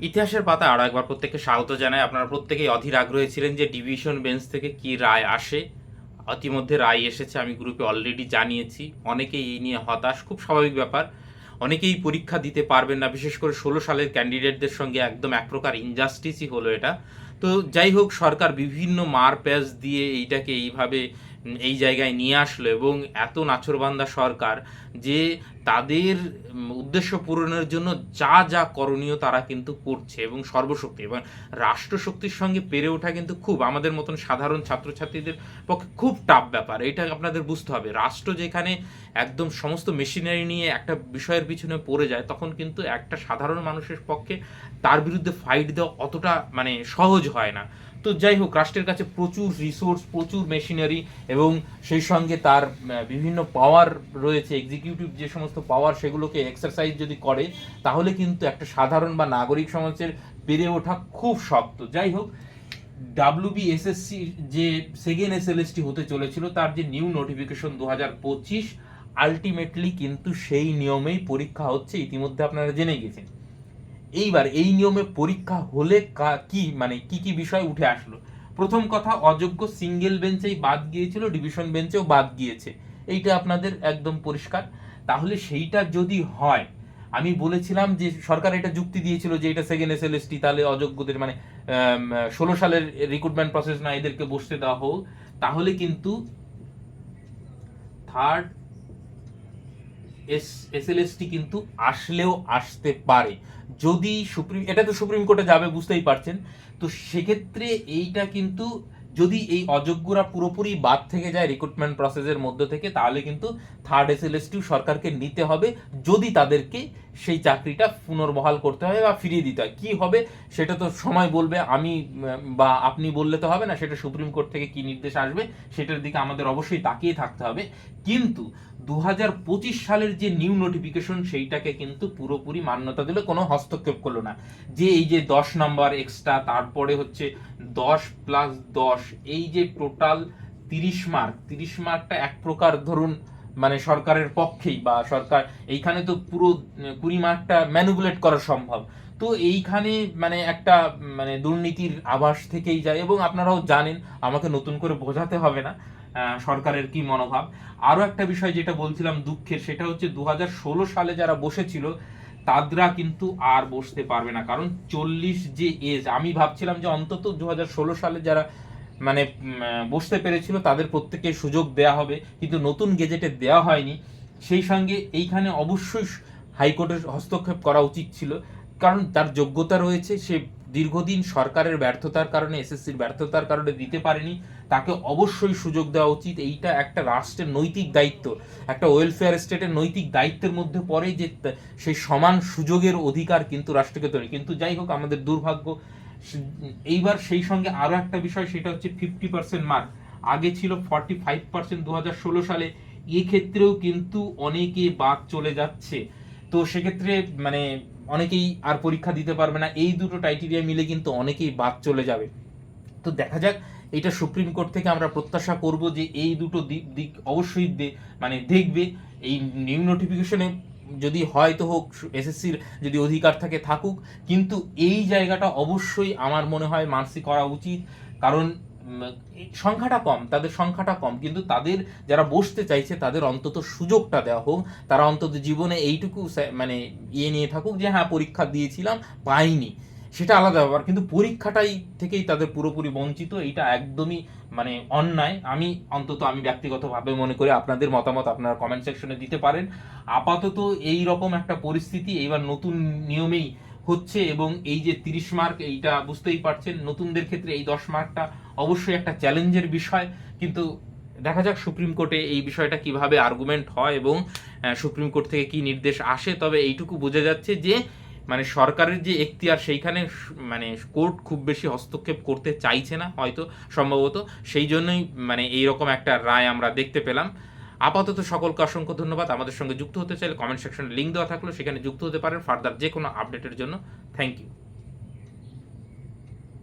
ইতিহাসের পাতা আরও একবার প্রত্যেককে স্বাগত জানাই। আপনারা প্রত্যেকেই অধীর আগ্রহে ছিলেন যে ডিভিশন বেঞ্চ থেকে কি রায় আসে। ইতিমধ্যে রায় এসেছে, আমি গ্রুপে অলরেডি জানিয়েছি। অনেকেই এই নিয়ে হতাশ, খুব স্বাভাবিক ব্যাপার। অনেকেই পরীক্ষা দিতে পারবেন না, বিশেষ করে 16 সালের ক্যান্ডিডেটদের সঙ্গে একদম এক প্রকার ইনজাস্টিসই হলো এটা। তো যাই হোক, সরকার বিভিন্ন মার প্যাচ দিয়ে এইটাকে এইভাবে এই জায়গায় নিয়ে আসলো, এবং এত নাছোড়বান্দা সরকার যে তাদের উদ্দেশ্য পূরণের জন্য যা যা করণীয় তারা কিন্তু করছে, এবং সর্বশক্তি এবং রাষ্ট্রশক্তির সঙ্গে পেরে ওঠা কিন্তু খুব আমাদের মতন সাধারণ ছাত্রছাত্রীদের পক্ষে খুব টাফ ব্যাপার। এটা আপনাদের বুঝতে হবে। রাষ্ট্র যেখানে একদম সমস্ত মেশিনারি নিয়ে একটা বিষয়ের পিছনে পড়ে যায়, তখন কিন্তু একটা সাধারণ মানুষের পক্ষে তার বিরুদ্ধে ফাইট দেওয়া অতটা সহজ হয় না। তো যাই হোক, রাষ্ট্রের কাছে প্রচুর রিসোর্স, প্রচুর মেশিনারি, এবং সেই সঙ্গে তার বিভিন্ন পাওয়ার রয়েছে। এক্সিকিউটিভ যে সমস্ত পাওয়ার, সেগুলোকে এক্সারসাইজ যদি করে, তাহলে কিন্তু একটা সাধারণ বা নাগরিক সমাজের পেরে ওঠা খুব শক্ত। যাই হোক, ডাব্লিউবিএসএসসি যে সেকেন্ড এসএলএসটি হতে চলেছিল, তার যে নিউ নোটিফিকেশন 2025, আলটিমেটলি কিন্তু সেই নিয়মেই পরীক্ষা হচ্ছে, ইতিমধ্যে আপনারা জেনে গেছেন। এইবার এই নিয়মে পরীক্ষা হলে কি কি বিষয় উঠে আসলো। প্রথম কথা, অযোগ্য সিঙ্গেল বেঞ্চেই বাদ গিয়েছিল, ডিভিশন বেঞ্চেও বাদ গিয়েছে, এইটা আপনাদের একদম পরিষ্কার। তাহলে সেইটা যদি হয়, আমি বলেছিলাম যে সরকার এটা যুক্তি দিয়েছিল যে এটা সেকেন্ড এসএলএসটি, তাহলে অযোগ্যদের 16 সালের রিক্রুটমেন্ট প্রসেস না, এদেরকে বসতে দেওয়া হোক। তাহলে কিন্তু থার্ড এসএলএসটি কিন্তু আসলেও আসতে পারে, যদি এটা তো সুপ্রিম কোর্টে যাবে, বুঝতেই পারছেন। তো সেক্ষেত্রে এইটা কিন্তু, যদি এই অযোগ্যরা পুরোপুরি বাদ থেকে যায় রিক্রুটমেন্ট প্রসেসের মধ্য থেকে, তাহলে কিন্তু থার্ড এসএলএসটিও সরকারকে নিতে হবে, যদি তাদেরকে সেই চাকরিটা পুনর্বহাল করতে হয় বা ফিরিয়ে দিতে হয়। কি হবে সেটা তো সময় বলবে, আমি বা আপনি বললে তো হবে না। সেটা সুপ্রিম কোর্ট থেকে কি নির্দেশ আসবে, সেটার দিকে আমাদের অবশ্যই তাকিয়ে থাকতে হবে। কিন্তু 2025 সালের যে নিউ নোটিফিকেশন, সেইটাকে কিন্তু পুরোপুরি মান্যতা দিল, কোনো হস্তক্ষেপ করলো না। যে এই যে 10 নম্বর এক্সট্রা, তারপরে হচ্ছে 10+10, এই যে টোটাল 30 মার্কটা এক প্রকার ধরুন সরকারের পক্ষেই, বা সরকার এইখানে তো পুরো 20 মার্কটা ম্যানিপুলেট করা সম্ভব। তো এইখানে একটা দুর্নীতির আভাস থেকেই যায়, এবং আপনারাও জানেন, আমাকে নতুন করে বোঝাতে হবে না সরকারের কি মনোভাব। আরও একটা বিষয় যেটা বলছিলাম দুঃখের, সেটা হচ্ছে 2016 সালে যারা বসেছিল, তারা কিন্তু আর বসতে পারবে না, কারণ 40 যে এজ, আমি ভাবছিলাম যে অন্তত 2016 সালে যারা বসতে পেরেছিল তাদের প্রত্যেককে সুযোগ দেয়া হবে, কিন্তু নতুন গেজেটে দেওয়া হয়নি। সেই সঙ্গে এইখানে অবশ্যই হাইকোর্টের হস্তক্ষেপ করা উচিত ছিল, কারণ তার যোগ্যতা রয়েছে, সে দীর্ঘদিন সরকারের ব্যর্থতার কারণে, এসএসসির ব্যর্থতার কারণে দিতে পারেনি, তাকে অবশ্যই সুযোগ দেওয়া উচিত। এইটা একটা রাষ্ট্রের নৈতিক দায়িত্ব, একটা ওয়েলফেয়ার স্টেটের নৈতিক দায়িত্বের মধ্যে পড়ে যে সেই সমান সুযোগের অধিকার কিন্তু রাষ্ট্রকে তৈরি। কিন্তু যাই হোক, আমাদের দুর্ভাগ্য। এইবার সেই সঙ্গে আরো একটা বিষয়, সেটা হচ্ছে 50% মার্ক, আগে ছিল 45% 2016 সালে। এক্ষেত্রেও কিন্তু অনেকে বাদ চলে যাচ্ছে। তো সেক্ষেত্রে অনেকেই আর পরীক্ষা দিতে পারবে না, এই দুটো ক্রাইটেরিয়া মিলে কিন্তু অনেকেই বাদ চলে যাবে। তো দেখা যাক, এটা সুপ্রিম কোর্ট থেকে আমরা প্রত্যাশা করব যে এই দুটো দিক অবশ্যই দেখবে। এই নিউ নোটিফিকেশনে যদি হয় তো হোক, এসএসসির যদি অধিকার থাকে থাকুক, কিন্তু এই জায়গাটা অবশ্যই আমার মনে হয় মার্সি করা উচিত, কারণ সংখ্যাটা কম, তাদের সংখ্যাটা কম, কিন্তু তাদের যারা বসতে চাইছে তাদের অন্তত সুযোগটা দেওয়া হোক। তারা অন্তত জীবনে এইটুকু নিয়ে থাকুক যে হ্যাঁ, পরীক্ষা দিয়েছিলাম, পাইনি, সেটা আলাদা ব্যাপার, কিন্তু পরীক্ষাটাই থেকেই তাদের পুরোপুরি বঞ্চিত। এইটা একদমই অন্যায়। আমি ব্যক্তিগতভাবে মনে করি। আপনাদের মতামত আপনারা কমেন্ট সেকশনে দিতে পারেন। আপাতত এই রকম একটা পরিস্থিতি এইবার নতুন নিয়মেই হচ্ছে, এবং এই যে 30 মার্ক, এইটা বুঝতেই পারছেন, নতুনদের ক্ষেত্রে এই 10 মার্কটা অবশ্যই একটা চ্যালেঞ্জের বিষয়। কিন্তু দেখা যাক সুপ্রিম কোর্টে এই বিষয়টা কিভাবে আর্গুমেন্ট হয়, এবং সুপ্রিম কোর্ট থেকে কি নির্দেশ আসে। তবে এইটুকু বোঝা যাচ্ছে যে সরকারের যে এখতিয়ার, সেইখানে কোর্ট খুব বেশি হস্তক্ষেপ করতে চাইছে না হয়তো, সম্ভবত সেই জন্যই এইরকম একটা রায় আমরা দেখতে পেলাম। আপাতত সকলকে অসংখ্য ধন্যবাদ। আমাদের সঙ্গে যুক্ত হতে চাইলে কমেন্ট সেকশনে লিঙ্ক দেওয়া থাকলো, সেখানে যুক্ত হতে পারেন ফার্দার যে কোনো আপডেটের জন্য। Thank you.